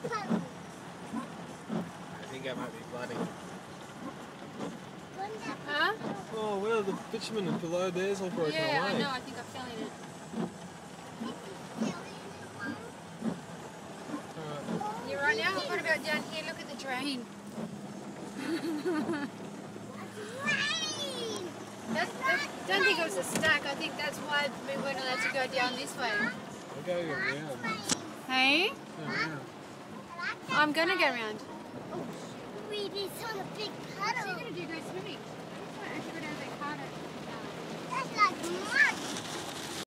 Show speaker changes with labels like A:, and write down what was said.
A: I think I might be flooding.
B: Huh?
A: Oh, well, the bitumen is below theirs all broken away.
B: Yeah, I know. I think I fell in it. Yeah, right now, what about down here? Look at the drain. Don't think it was a stack. I think that's why we weren't allowed to go down this way.
A: I'll go around.
B: Hey?
A: Go around.
B: I'm going to go around.
C: Oh, it's on a big puddle.
B: So you're going to do go swimming. That's why I actually go down that car.
C: That's like mud.